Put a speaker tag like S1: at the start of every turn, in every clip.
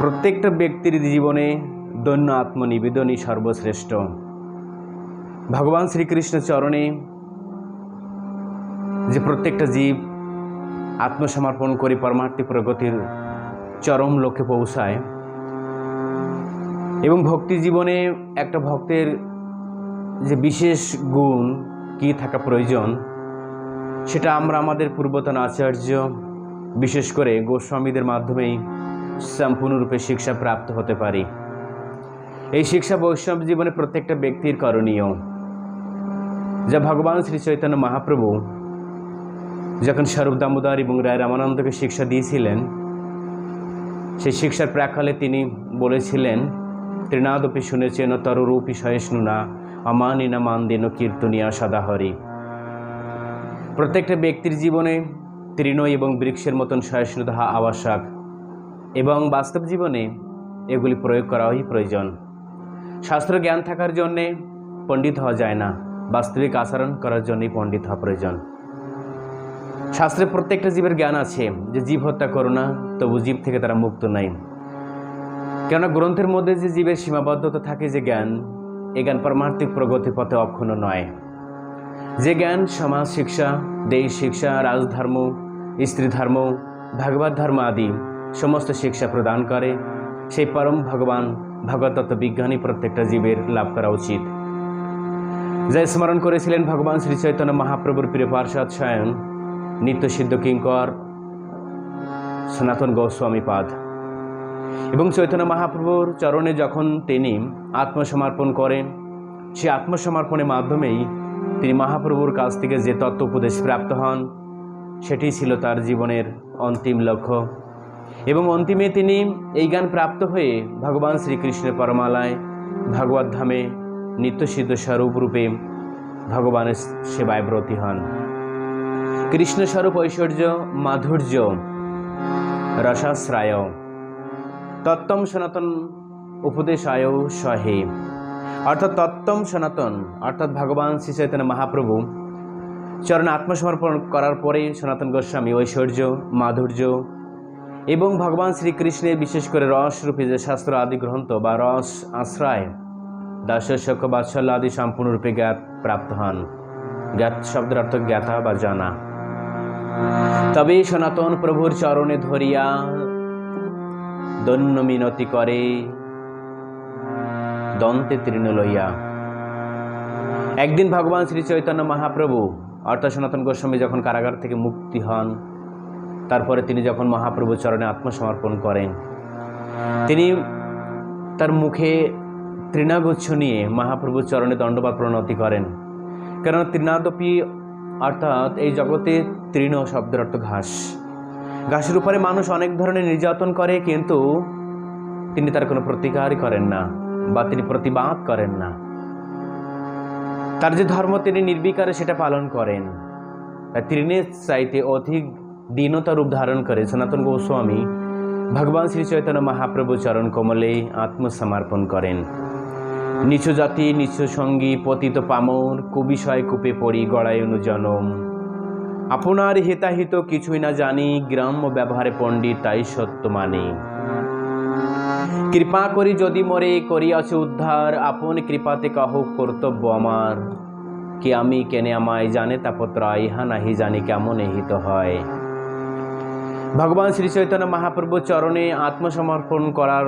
S1: প্রত্যেকটা ব্যক্তির জীবনে দৈন্য আত্মনিবেদনই সর্বশ্রেষ্ঠ। ভগবান শ্রীকৃষ্ণ চরণে যে প্রত্যেকটা জীব আত্মসমর্পণ করে পরমার্থিক প্রগতির চরম লক্ষ্যে পৌঁছায়, এবং ভক্তি জীবনে একটা ভক্তের যে বিশেষ গুণ কি থাকা প্রয়োজন, সেটা আমরা আমাদের পূর্বতন আচার্য বিশেষ করে গোস্বামীদের মাধ্যমেই সম্পূর্ণরূপে শিক্ষা প্রাপ্ত হতে পারি। এই শিক্ষা বৈষ্ণব জীবনে প্রত্যেকটা ব্যক্তির করণীয়, যা ভগবান শ্রী চৈতন্য মহাপ্রভু যখন স্বরূপ দামোদর এবং রায় রামানন্দকে শিক্ষা দিয়েছিলেন, সেই শিক্ষার প্রাক্কালে তিনি বলেছিলেন, তৃণাদপি শুনেছেন তররূপী সহিষ্ণুনা অমানিনা মানদেন কীর্তনিয়া সদাহরি। প্রত্যেকটা ব্যক্তির জীবনে তৃণ এবং বৃক্ষের মতন সহিষ্ণুতা আবশ্যক, এবং বাস্তব জীবনে এগুলি প্রয়োগ করাই প্রয়োজন। শাস্ত্র জ্ঞান থাকার জন্যে পণ্ডিত হওয়া যায় না, বাস্তবিক আচরণ করার জন্যই পণ্ডিত হওয়া প্রয়োজন। শাস্ত্রে প্রত্যেকটা জীবের জ্ঞান আছে যে জীব হত্যা করো না, তবু জীব থেকে তারা মুক্ত নাই। কেননা গ্রন্থের মধ্যে যে জীবের সীমাবদ্ধতা থাকে, যে জ্ঞান, এই জ্ঞান পারমার্থিক প্রগতি পথে অক্ষুণ্ণ নয়। যে জ্ঞান সমাজ শিক্ষা, দেশ শিক্ষা, রাজধর্ম, স্ত্রী ধর্ম, ভাগবত ধর্ম আদি সমস্ত শিক্ষা প্রদান করে, সেই পরম ভগবান ভগবত বিজ্ঞানী প্রত্যেকটা জীবের লাভ করা উচিত। যা স্মরণ করেছিলেন ভগবান শ্রী চৈতন্য মহাপ্রভুর প্রিয় পার্ষদ স্বয়ং নিত্যসিদ্ধ কিঙ্কর সনাতন গোস্বামী পাদ, এবং চৈতন্য মহাপ্রভুর চরণে যখন তিনি আত্মসমর্পণ করেন, সেই আত্মসমর্পণের মাধ্যমেই তিনি মহাপ্রভুর কাছ থেকে যে তত্ত্ব উপদেশ প্রাপ্ত হন, সেটি ছিল তার জীবনের অন্তিম লক্ষ্য। এবং অন্তিমে তিনি এই জ্ঞান প্রাপ্ত হয়ে ভগবান শ্রীকৃষ্ণের পরমালয় ভগবত ধামে নিত্যসিদ্ধ স্বরূপ রূপে ভগবানের সেবায় ব্রতী হন। কৃষ্ণস্বরূপ ঐশ্বর্য মাধুর্য রসাশ্রায় তত্ত্বম সনাতন উপদেশায় সহে, অর্থাৎ তত্ত্বম সনাতন অর্থাৎ ভগবান শ্রী চৈতন্য মহাপ্রভু চরণে আত্মসমর্পণ করার পরে সনাতন গোস্বামী ঐশ্বর্য মাধুর্য এবং ভগবান শ্রীকৃষ্ণের বিশেষ করে রসরূপী যে শাস্ত্র আদি গ্রন্থ বা রস আশ্রয় দাসস্যক বাৎসল্য আদি সম্পূর্ণরূপে জ্ঞাত প্রাপ্ত হন। জ্ঞাত শব্দের অর্থ জ্ঞাতা বা জানা। তবে সনাতন প্রভুর চরণে ধরিয়া দৈন্য মিনতি করে দন্তে তৃণ লইয়া। একদিন ভগবান শ্রী চৈতন্য মহাপ্রভু অর্থাৎ সনাতন গোস্বামী যখন কারাগার থেকে মুক্তি হন, তারপরে তিনি যখন মহাপ্রভুর চরণে আত্মসমর্পণ করেন, তিনি তার মুখে তৃণাগুচ্ছ নিয়ে মহাপ্রভুর চরণে দণ্ডবাদ প্রণতি করেন। কেননা তৃণাদপি অর্থাৎ এই জগতে তৃণ শব্দের অর্থ ঘাস। ঘাসের উপরে মানুষ অনেক ধরনের নির্যাতন করে, কিন্তু তিনি তার কোনো প্রতিকারই করেন না বা তিনি প্রতিবাদ করেন না। তার যে ধর্ম তিনি নির্বিকারে সেটা পালন করেন। তৃণের চাইতে অধিক দীনতা রূপ ধারণ করে সনাতন গোস্বামী ভগবান শ্রী চৈতন্য মহাপ্রভু চরণ কমলে আত্মসমর্পণ করেন। নিচু জাতি নিচু সঙ্গী পতিত পামর কুবিষয় কূপে পড়ি গড়ায়নু জনম, আপনার হিতাহিত কিছুই না জানি গ্রাম্য ব্যবহারে পণ্ডিত তাই সত্য মানি। কৃপা করি যদি মরে করিয়াছ উদ্ধার, আপন কৃপাতে কহ কর্তব্য আমার, কি আমি কেনে আমায় জানে তাপত্রা ইহা নাহি জানি কেমন হিত হয়। ভগবান শ্রী চৈতন্য মহাপ্রভুর চরণে আত্মসমর্পণ করার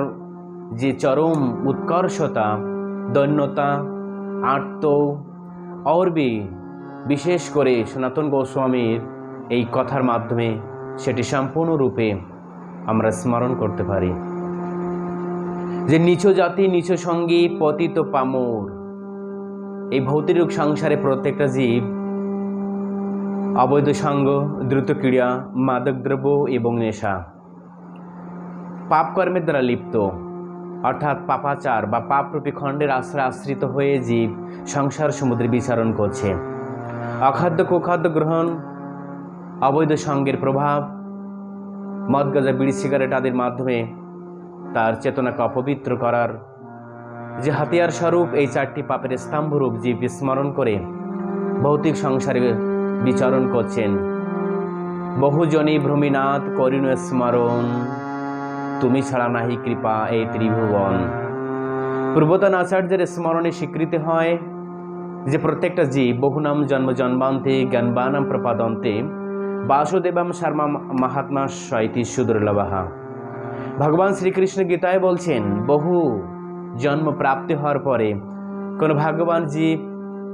S1: যে চরম উৎকর্ষতা, দৈন্যতা, আর্ত অর্বি বিশেষ করে সনাতন গোস্বামীর এই কথার মাধ্যমে সেটি সম্পূর্ণরূপে আমরা স্মরণ করতে পারি। যে নিচু জাতি নিচু সঙ্গী পতিত পামর, এই ভৌতিক সংসারে প্রত্যেকটা জীব অবৈধ সঙ্গ, দ্রুত ক্রীড়া, মাদকদ্রব্য এবং নেশা, পাপ কর্মের দ্বারা লিপ্ত অর্থাৎ পাপাচার বা পাপরূপী খণ্ডের আশ্রয় আশ্রিত হয়ে জীব সংসার সমুদ্রে বিচরণ করছে। অখাদ্য কুখাদ্য গ্রহণ, অবৈধ সঙ্গের প্রভাব, মদ গাঁজা বিড়ি সিগারেট আদির মাধ্যমে তার চেতনাকে অপবিত্র করার যে হাতিয়ার স্বরূপ এই চারটি পাপের স্তম্ভরূপ জীব স্মরণ করে ভৌতিক সংসারে বিচরণ করছেন। বহুজনী ভ্রমীনাথ করিণ স্মরণ, তুমি ছাড়া নাহি কৃপা এই ত্রিভুবন। পূর্বতন আচার্যের স্মরণে স্বীকৃতি হয় যে প্রত্যেকটা জীব বহুনাম জন্ম জন্মান্তে জ্ঞানবানাম প্রপাদন্তে বাসুদেবাম শর্মা মহাত্মা শৈতি সুদুর্লভা। ভগবান শ্রীকৃষ্ণ গীতায় বলছেন, বহু জন্ম প্রাপ্তি হওয়ার পরে কোনো ভাগ্যবান জীব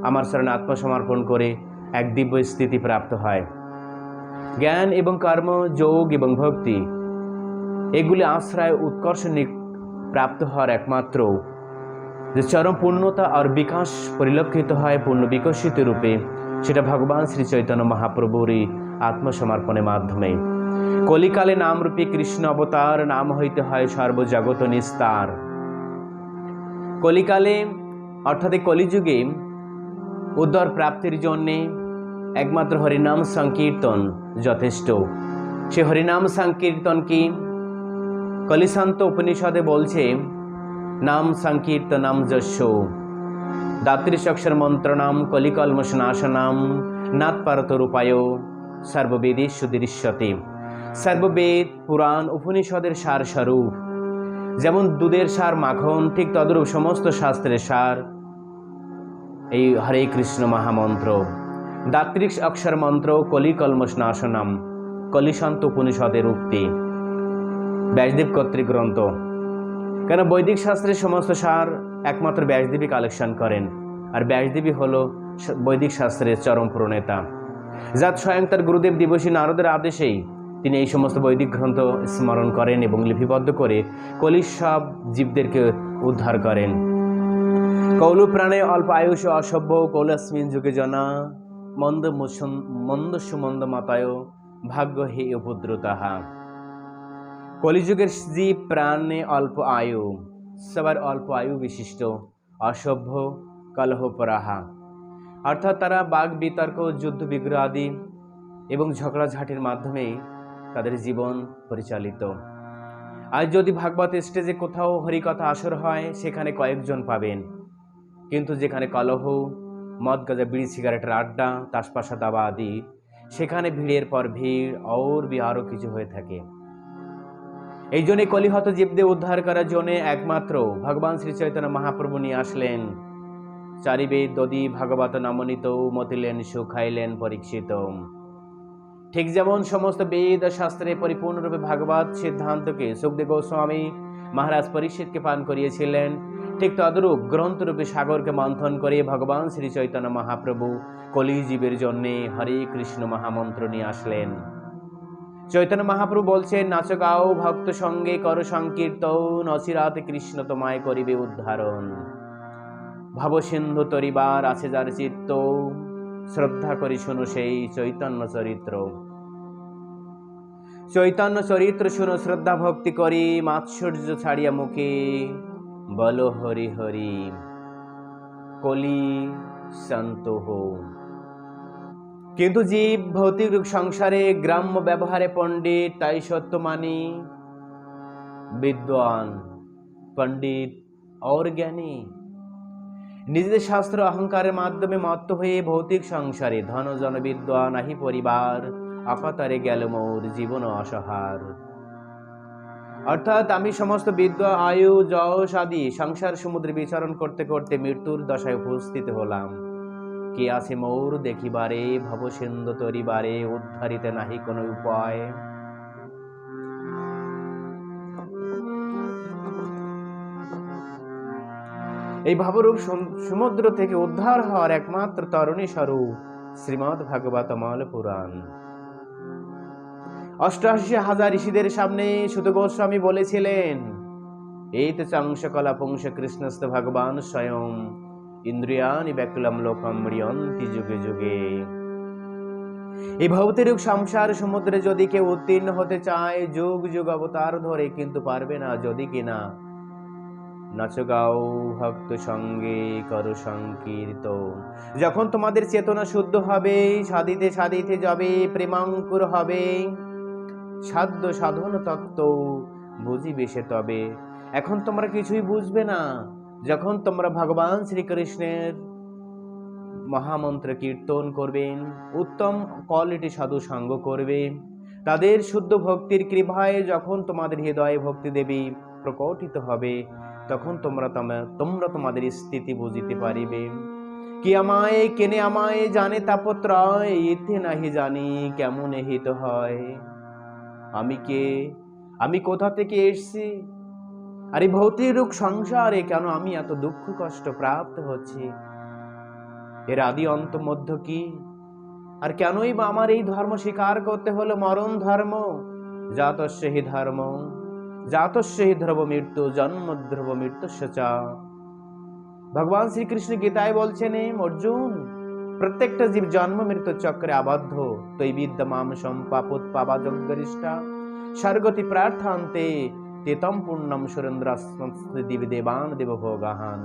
S1: আমার শরণে আত্মসমর্পণ করে এক দিব্য স্থিতি প্রাপ্ত হয়। জ্ঞান এবং কর্ম, যোগ এবং ভক্তি এগুলি আশ্রয় উৎকর্ষ প্রাপ্ত হওয়ার একমাত্র যে চরম পূর্ণতা আর বিকাশ পরিলক্ষিত হয় পূর্ণ বিকশিত রূপে, সেটা ভগবান শ্রী চৈতন্য মহাপ্রভুরই আত্মসমর্পণের মাধ্যমে। কলিকালে নামরূপী কৃষ্ণ অবতার, নাম হইতে হয় সর্বজগত নিস্তার। কলিকালে অর্থাৎ কলিযুগে উদ্ধার প্রাপ্তির জন্যে একমাত্র হরিনাম সংকীর্তন যথেষ্ট। সে হরিনাম সংকীর্তন কি? কলিশান্ত উপনিষদে বলছে, নাম সংকীর্তনাম যস্য দাত্রিশ অক্ষর মন্ত্রণাম কলিকলমশনাশনাম নাৎপারতরূপায় সর্ববেদেষু দৃশ্যতে। সর্ববেদ, পুরাণ, উপনিষদের সার স্বরূপ। যেমন দুধের সার মাখন, ঠিক তদ্রূপ সমস্ত শাস্ত্রের সার এই হরে কৃষ্ণ মহামন্ত্র। দাত্রিশ অক্ষর মন্ত্র কলিকলমশনাশনাম, কলিশান্ত উপনিষদের উক্তি, ব্যাসদেব কর্তৃক গ্রন্থ। কেন বৈদিক শাস্ত্রের সমস্ত সার একমাত্র ব্যাসদেবী কালেকশন করেন, আর ব্যাসদেবী হল বৈদিক শাস্ত্রের চরম প্রণেতা। যার স্বয়ং তার গুরুদেব দিবসী নারদের আদেশেই তিনি এই সমস্ত বৈদিক গ্রন্থ স্মরণ করেন এবং লিপিবদ্ধ করে কলির সব জীবদেরকে উদ্ধার করেন। কৌলু প্রাণে অল্প আয়ুষ অসভ্য কৌলস্মিন যুগে জনা মন্দস্যু মন্দ মাতায় ভাগ্য হে উপদ্রুতাহা। কলিযুগের জীব প্রাণে অল্প আয়ু, সবার অল্প আয়ু বিশিষ্ট, অসভ্য, কলহপরাহা, অর্থাৎ তারা বাগ বিতর্ক, যুদ্ধ বিগ্রহ আদি এবং ঝগড়াঝাটির মাধ্যমে তাদের জীবন পরিচালিত। আজ যদি ভাগবত স্টেজে কোথাও হরিকথা আসর হয়, সেখানে কয়েকজন পাবেন, কিন্তু যেখানে কলহ, মদ গাঁজা বিড়ি সিগারেটের আড্ডা, তাসপাশা দাবা আদি, সেখানে ভিড়ের পর ভিড় আরও কিছু হয়ে থাকে। এই জন্যে কলিহত জীবদের উদ্ধার করার জন্য একমাত্র ভগবান শ্রী চৈতন্য মহাপ্রভু নিয়ে আসলেন চারিবেদ দদি ভাগবত নামনিত মতিলেন সুখাইলেন পরীক্ষিত। ঠিক যেমন সমস্ত বেদ ও শাস্ত্রে পরিপূর্ণরূপে ভাগবত সিদ্ধান্তকে সুখদেব গোস্বামী মহারাজ পরীক্ষিতকে পান করিয়েছিলেন, ঠিক তদ্রূপ গ্রন্থরূপে সাগরকে মন্থন করে ভগবান শ্রী চৈতন্য মহাপ্রভু কলিজীবের জন্যে হরে কৃষ্ণ মহামন্ত্র নিয়ে আসলেন। চৈতন্য মহাপ্রভু বলছেন, নাচ গাও ভক্ত সঙ্গে কর সংকীর্তন, অচিরাতে কৃষ্ণ তোমায় করিবে উদ্ধারণ। ভবসিন্ধু তরিবার আছে যার চিত্ত, শ্রদ্ধা করি শুনো সেই চৈতন্য চরিত্র। চৈতন্য চরিত্র শুনো শ্রদ্ধা ভক্তি করি, মাৎসর্য ছাড়িয়া মুখে বলো হরি হরি, কলি শান্ত হো। কিন্তু জীব ভৌতিক সংসারে গ্রাম্য ব্যবহারে পণ্ডিত, তাই সত্য মানি বিদ্বান, পণ্ডিত और জ্ঞানী নিজেদের শাস্ত্র অহংকারের মাধ্যমে মত্ত হয়ে ভৌতিক সংসারে ধন জন বিদ্যা নাহি পরিবার, অকাতরে গেল মোর জীবন অসহার। অর্থাৎ আমি সমস্ত বিদ্যা, আয়ু, যশ আদি সংসার সমুদ্রে বিচরণ করতে করতে মৃত্যুর দশায় উপস্থিত হলাম। কে আছে মোর দেখিবারে, ভবসিন্ধু তরিবারে, উদ্ধারিতে নাহি কোনো উপায়। এই ভাবরূপ সমুদ্র থেকে উদ্ধার হওয়ার একমাত্র তরণী স্বরূপ শ্রীমদ্ ভাগবতমল পুরাণ। ৮৮,০০০ ঋষিদের সামনে সুত গোস্বামী বলেছিলেন, এই তো চাংশ কলা পুংস কৃষ্ণস্থ ভগবান স্বয়ং, ইন্দ্রিয়ানি ব্যাকুলম লোকম মৃয়ন্তি যুগে যুগে। এই ভৌতিক সংসার সমুদ্রে যদি কেউ উত্তীর্ণ হতে চায়, যুগ যুগ অবতার ধরে, কিন্তু পারবে না যদি কিনা নাচ গাও ভক্ত সঙ্গে করো সংকীর্তন। যখন তোমাদের চেতনা শুদ্ধ হবে, সাধিতে সাধিতে যাবে, প্রেমাঙ্কুর হবে, সাধ্য সাধন তত্ত্ব বুঝিবে সে তবে। এখন তোমরা কিছুই বুঝবে না, যখন তোমরা ভগবান শ্রীকৃষ্ণের মহামন্ত্র কীর্তন করবেন, উত্তম কোয়ালিটি সাধু সঙ্গ করবে, তাদের শুদ্ধ ভক্তির কৃপায় যখন তোমাদের হৃদয়ে ভক্তি দেবী প্রকটিত হবে, তখন তোমরা তোমাদের স্থিতি বুঝিতে পারিবে। কি আমায় কেনে আমায় জানে তাপত্রয়, ইতি নাহি জানি কেমন হিত হয়। আমি কে, আমি কোথা থেকে এসছি, আর এই ভৌতিক রূপ সংসারে কেন আমি এত দুঃখ কষ্ট প্রাপ্ত হচ্ছি, এর আদি অন্ত মধ্য কি, আর কেনই বা আমার এই ধর্ম স্বীকার করতে হলো, মরণ ধর্ম। জাতস্য হি ধর্ম, জাতস্য হি ধ্রুব মৃত্যু, জন্ম ধ্রুব মৃত্যুস্য চ। ভগবান শ্রীকৃষ্ণ গীতায় বলছেন, অর্জুন, প্রত্যেকটা জীব জন্ম মৃত্যু চক্রে আবদ্ধ। তৈ বিদ্যমাম সম্পাপোৎপাবাজগরিষ্ঠা স্বর্গতি প্রার্থান্তে তেতম পূর্ণম সুরেন্দ্রাস্মস্তি দিবি দেবান দেবভোগাহান।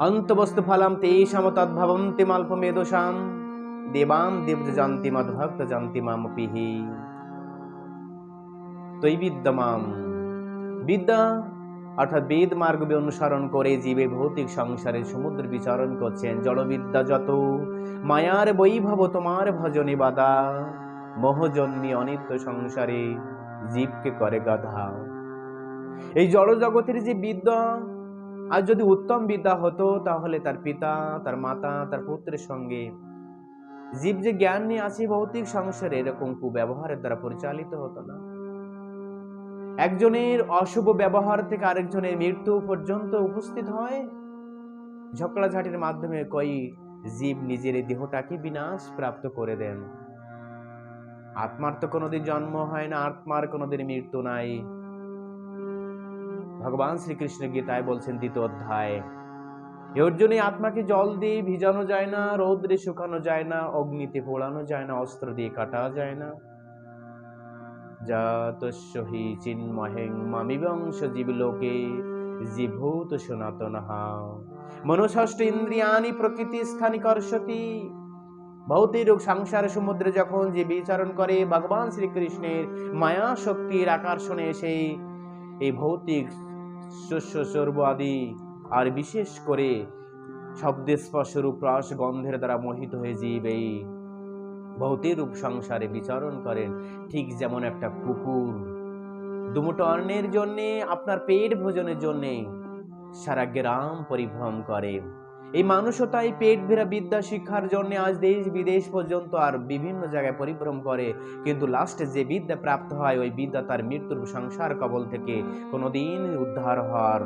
S1: অন্তবস্তু ফলম তেষাম তদ্ভবন্তি মাল্পমেদোষাম, দেবান দেব জানতি মদ্ভক্ত জানতি মামপিহি। তৈ বিদ্যমাম, বিদ্যা অর্থাৎ বেদ মার্গ অনুসরণ করে জীবে ভৌতিক সংসারের সমুদ্র বিচরণ করছেন। জড়বিদ্যা যত মায়ার বৈভব তোমার ভজনে বাধা, মোহজন্মী অনিত্য সংসারে জীবকে করে গাধা। এই জড় জগতের যে বিদ্যা, আর যদি উত্তম বিদ্যা হতো, তাহলে তার পিতা, তার মাতা, তার পুত্রের সঙ্গে জীব যে জ্ঞান নিয়ে আছে ভৌতিক সংসারে, এরকম কুব্যবহারের দ্বারা পরিচালিত হতো না। একজনের অশুভ ব্যবহার থেকে আরেকজনের মৃত্যু পর্যন্ত উপস্থিত হয়। ঝগড়াঝাটির মাধ্যমে কই জীব নিজের দেহটাকে বিনাশ প্রাপ্ত করে দেন। আত্মার তো কোনোদিন জন্ম হয় না, আত্মার কোনোদিন মৃত্যু নাই। ভগবান শ্রীকৃষ্ণ গীতায় বলছেন 2য় অধ্যায়, এর জন্য আত্মাকে জল দিয়ে ভিজানো যায় না, রৌদ্রে শুকানো যায় না, অগ্নিতে পোড়ানো যায় না, অস্ত্র দিয়ে কাটা যায় না। জাতস্য হি চিন্মহেং মামিবংশ জীবলোকে জীভূত সনাতনঃ, মনষষ্ঠ ইন্দ্রিয়াণি প্রকৃতি স্থানি কর্ষতি। ভৌতিক সংসার সমুদ্রে যখন যে বিচরণ করে, ভগবান শ্রীকৃষ্ণের মায়া শক্তির আকর্ষণে সেই এই ভৌতিক শস্য সর্ব আদি, আর বিশেষ করে শব্দে স্পর্শ রূপ রস গন্ধের দ্বারা মোহিত হয়ে জীব এই ভৌতিক রূপ সংসারে বিচরণ করেন। ঠিক যেমন একটা কুকুর দুমুটো অন্নের জন্যে, আপনার পেট ভোজনের জন্যে সারা গ্রাম পরিভ্রম করে, এই মানুষও তাই পেট ভরা বিদ্যা শিক্ষার জন্য আজ দেশ বিদেশ পর্যন্ত আর বিভিন্ন জায়গায় পরিভ্রম করে, কিন্তু লাস্টে যে বিদ্যা প্রাপ্ত হয়, ওই বিদ্যা তার মৃত্যুর সংসার কবল থেকে কোনোদিন উদ্ধার হওয়ার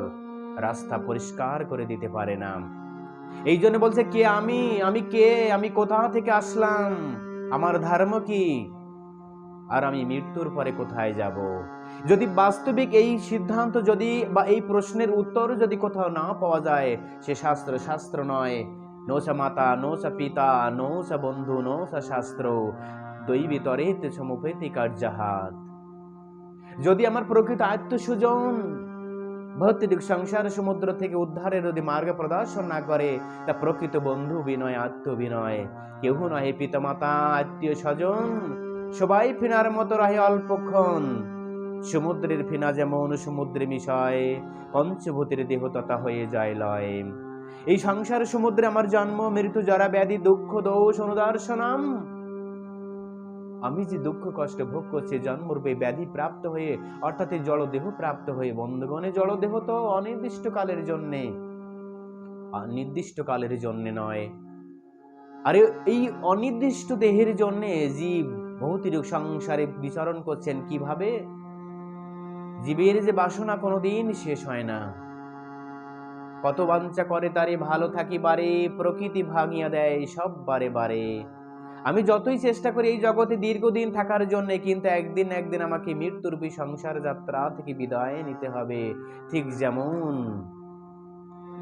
S1: রাস্তা পরিষ্কার করে দিতে পারে না। এই জন্য বলছে, কে আমি কে, আমি কোথা থেকে আসলাম, আমার ধর্ম কি, আর আমি মৃত্যুর পরে কোথায় যাব। যদি বাস্তবিক এই সিদ্ধান্ত যদি বা এই প্রশ্নের উত্তর যদি কোথাও না পাওয়া যায়, সে শাস্ত্র নয়। নোসা মাতা, নোসা পিতা, নোসা বন্ধু, নোসা শাস্ত্র, দৈবী তরেত সমুপেতি কার্যাহাত। যদি আমার প্রকৃত আত্মসুজন ভৌতিক সংসার সমুদ্র থেকে উদ্ধারের যদি মার্গ প্রদর্শন না করে, তা প্রকৃত বন্ধু বিনয়, আত্মবিনয় কেউ নয়। পিতামাতা, আত্মীয় স্বজন সবাই ফিনার মতো রহে অল্পক্ষণ। সমুদ্রের ফিনা যেমন সমুদ্রে মিশয়, পঞ্চভূতের দেহ তথা হয়ে যায় লয়। এই সংসার সমুদ্রে আমার জন্ম মৃত্যু জরা ব্যাধি দুঃখ দোষ অনুদর্শনম। আমি যে দুঃখ কষ্ট ভোগ করছি জন্মরূপে ব্যাধি প্রাপ্ত হয়ে, অর্থাৎ এই জড়দেহ প্রাপ্ত হয়ে। বন্ধুগণে, জড়দেহ তো অনির্দিষ্টকালের জন্যে, নির্দিষ্টকালের জন্যে নয়। আরে এই অনির্দিষ্ট দেহের জন্যে জীব ভৌতিক সংসারে বিচরণ করছেন। কিভাবে? জীবের যে বাসনা কোনোদিন শেষ হয় না। কত বাঞ্ছা করে তারে ভালো থাকিবারে, প্রকৃতি ভাঙিয়া দেয় সব বারে বারে। আমি যতই চেষ্টা করি এই জগতে দীর্ঘদিন থাকার জন্য, কিন্তু একদিন একদিন আমাকে মৃত্যুরূপী সংসার যাত্রা থেকে বিদায় নিতে হবে। ঠিক যেমন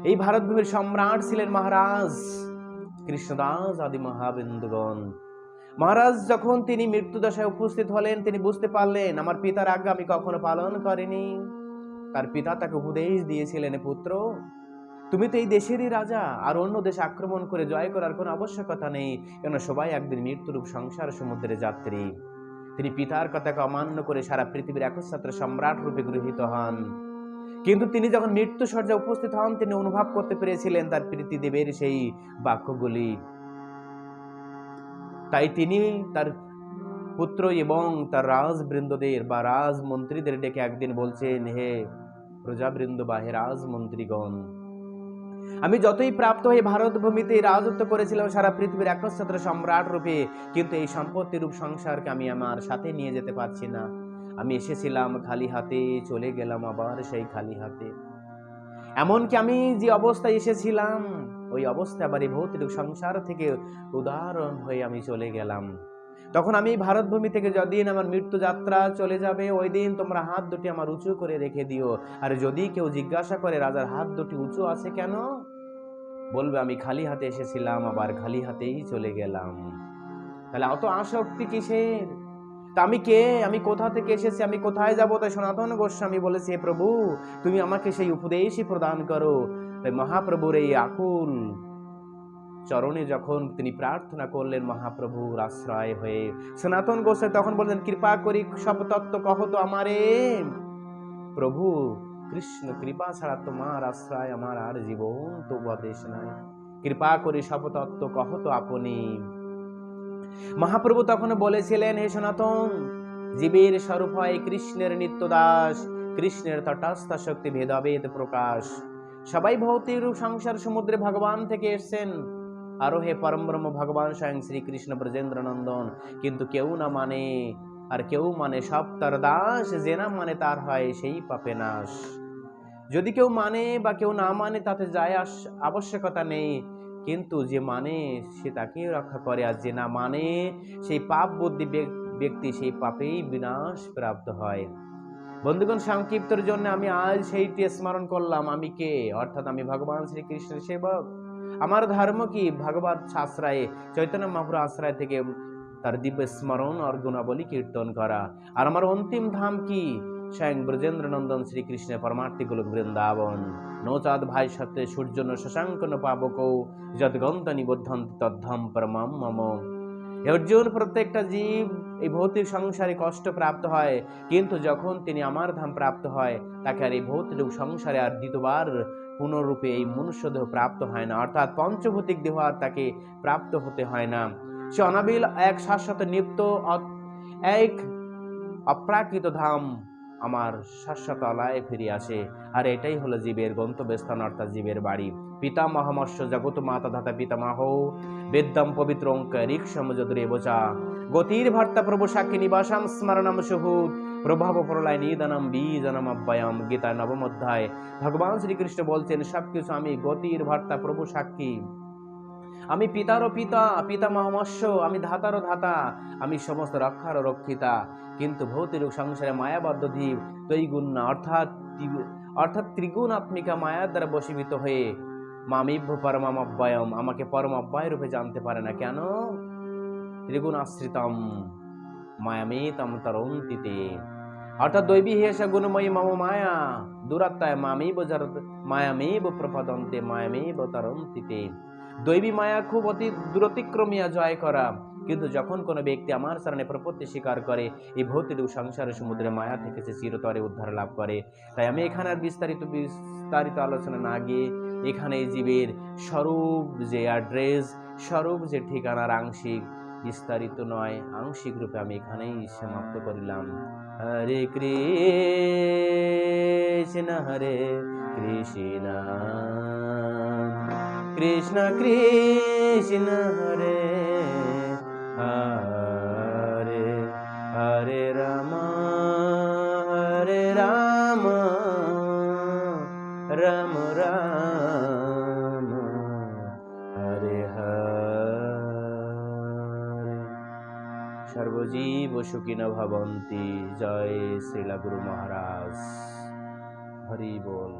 S1: এই ভারতভূমির সম্রাট ছিলেন মহারাজ কৃষ্ণদাস আদি মহাবিন্দুগণ। মহারাজ যখন তিনি মৃত্যু দশায় উপস্থিত হলেন, তিনি বুঝতে পারলেন আমার পিতার আজ্ঞা আমি কখনো পালন করিনি। তার পিতা তাকে উপদেশ দিয়েছিলেন, পুত্র তুমি তো এই দেশেরই রাজা, আর অন্য দেশ আক্রমণ করে জয় করার কোনো আবশ্যকতা নেই, কেন সবাই একদিন মৃত্যুরূপ সংসার সমুদ্রে যাত্রী। তিনি পিতার কথাকে অমান্য করে সারা পৃথিবীর একচ্ছত্র সম্রাট রূপে গৃহীত হন। কিন্তু তিনি যখন মৃত্যু শয্যায় উপস্থিত হন, তিনি অনুভব করতে পেরেছিলেন তার প্রীতিদেবের সেই বাক্যগুলি। তাই তিনি তার পুত্র এবং তার রাজবৃন্দদের বা রাজমন্ত্রীদের ডেকে একদিন বলছেন, হে প্রজাবৃন্দ বা হে রাজমন্ত্রীগণ, আমি যতই প্রাপ্ত হয়ে ভারত ভূমিতে রাজত্ব করেছিলাম সারা পৃথিবীর একচ্ছত্র সম্রাট রূপে, কিন্তু এই সম্পত্তি রূপ সংসারকে আমি আমার সাথে নিয়ে যেতে পারছি না। আমি এসেছিলাম খালি হাতে, চলে গেলাম আবার সেই খালি হাতে। এমনকি আমি যে অবস্থায় এসেছিলাম ওই অবস্থায় আবার এই ভৌতিক সংসার থেকে উদাহরণ হয়ে আমি চলে গেলাম। তখন আমি ভারত ভূমি থেকে যদিন আমার মৃত্যু যাত্রা চলে যাবে, ওই দিন তোমরা হাত দুটি আমার উঁচু করে রেখে দিও। আর যদি কেউ জিজ্ঞাসা করে রাজার হাত দুটি উঁচু আছে কেন, বলবে আমি খালি হাতে এসেছিলাম, আবার খালি হাতেই চলে গেলাম। তাহলে অত আসক্তি কিসের? তা আমি কে, আমি কোথা থেকে এসেছি, আমি কোথায় যাবো? তাই সনাতন গোস্বামী বলেছে, প্রভু তুমি আমাকে সেই উপদেশই প্রদান করো। তাই মহাপ্রভুর এই আকুল চরণে যখন তিনি প্রার্থনা করলেন মহাপ্রভুর আশ্রয় হয়ে, সনাতন গোস্বামী তখন বললেন, কৃপা করি সব তত্ত্ব কহ তো আমারে। প্রভু কৃষ্ণ, কৃপা ছাড়া তোমার আশ্রয় আমার আর জীবন তো উপদেশ নাই, কৃপা করি সব তত্ত্ব কহ তো আপনি। মহাপ্রভু তখন বলেছিলেন, হে সনাতন, জীবের স্বরূপ হয় কৃষ্ণের নিত্য দাস, কৃষ্ণের তটস্থ শক্তি ভেদাভেদ প্রকাশ। সবাই ভৌতিক রূপ সংসার সমুদ্রে ভগবান থেকে এসছেন, আরো হে পরমব্রহ্ম ভগবান স্বয়ং শ্রীকৃষ্ণ ব্রজেন্দ্র নন্দন, কিন্তু কেউ না মানে, আর কেউ মানে সব তার দাস, যে না মানে তার হয় সেই পাপে নাশ। যদি কেউ মানে বা কেউ না মানে তাতে যায় আবশ্যকতা নেই, কিন্তু যে মানে সে তাকেই রক্ষা করে, আর যে না মানে সেই পাপ বুদ্ধি ব্যক্তি সেই পাপেই বিনাশ প্রাপ্ত হয়। বন্ধুগণ, সংক্ষিপ্তর জন্য আমি আজ সেইটি স্মরণ করলাম, আমি কে, অর্থাৎ আমি ভগবান শ্রীকৃষ্ণের সেবক। আমার ধর্ম কি? ভগবত আশ্রয়ে, চৈতন্য মহাপ্রভুর আশ্রয় থেকে তার দিব্য স্মরণ আর গুণাবলী কীর্তন করা। আর আমার অন্তিম ধাম কি? স্বয়ং ব্রজেন্দ্র নন্দন শ্রীকৃষ্ণের পরমার্থী গোলক বৃন্দাবন। নৌচাঁদ ভাই সত্যে সূর্য ন শশাঙ্ক ন পাবক, যদ্গন্ত নিবদ্ধন্তি তদ্ধাম পরমম মম। অর্জুন, প্রত্যেকটা জীব এই ভৌতিক সংসারে কষ্ট প্রাপ্ত হয়, কিন্তু যখন তিনি আমার ধাম প্রাপ্ত হয়, তাকে আর এই ভৌতিক সংসারে আর দ্বিতীয়বার পুনরূপে এই মনুষ্যদেহ প্রাপ্ত হয় না, অর্থাৎ পঞ্চভৌতিক দেহ আর তাকে প্রাপ্ত হতে হয় না। সে অনাবিল এক শাশ্বত নিত্য এক অপ্রাকৃত ধাম আমার শাশ্বত আলায় ফিরে আসে। আর এটাই হলো জীবের গন্তব্যস্থান, অর্থাৎ জীবের বাড়ি। পিতামহমস্য জগত মাতা ধাতা পিতামহ, বেদ্যম পবিত্র অঙ্ক ঋক্ষম যদুরে বোচা, গতির ভর্তা প্রভু সাক্ষী নিবাসাম স্মরণম সুহুত, প্রভাব প্রলয় নিদানম বীজনম অব্যয়ম। গীতা নবম অধ্যায় ভগবান শ্রীকৃষ্ণ বলছেন, সবকিছু আমি গতির ভর্তা প্রভু সাক্ষী, আমি পিতারও পিতা, পিতামহমস্য, আমি ধাতারও ধাতা, আমি সমস্ত রক্ষারও রক্ষিতা। কিন্তু ভৌতিক সংসারে মায়াবদ্ধ জীব তৈগুণ্য অর্থাৎ ত্রিগুণাত্মিকা মায়ার দ্বারা বশীভূত হয়ে মামিভ্য পরমম অব্যয়ম, আমাকে পরম অব্যয় রূপে জানতে পারে না। কেন? ত্রিগুণাশ্রিতম মায়ামেতম তরন্তিতে, অর্থাৎ দৈবী হেসা গুণময়ী মম মায়া দুরাত্মায় মামেব মায়ামেব প্রপদন্তে মায়ামেব তরন্তিতে। দৈবী মায়া খুব অতি দূরতিক্রমিয়া জয় করা, কিন্তু যখন কোনো ব্যক্তি আমার শরণে প্রপত্তি স্বীকার করে, এই ভৌতিক সংসারের সমুদ্রে মায়া থেকে সে চিরতরে উদ্ধার লাভ করে। তাই আমি এখানে আর বিস্তারিত আলোচনা না গিয়ে এখানে জীবের স্বরূপ যে অ্যাড্রেস, স্বরূপ যে ঠিকানার আংশিক, বিস্তারিত নয়, আংশিক রূপে আমি এখানেই সমাপ্ত করিলাম। হরে কৃষ্ণ হরে কৃষ্ণ, কৃষ্ণ কৃষ্ণ হরে হরে, হরে রাম রাম রাম হরে হরে। সর্বজীব সুখিন ভবন্তি। জয় শ্রীলা গুরু মহারাজ। হরি বল।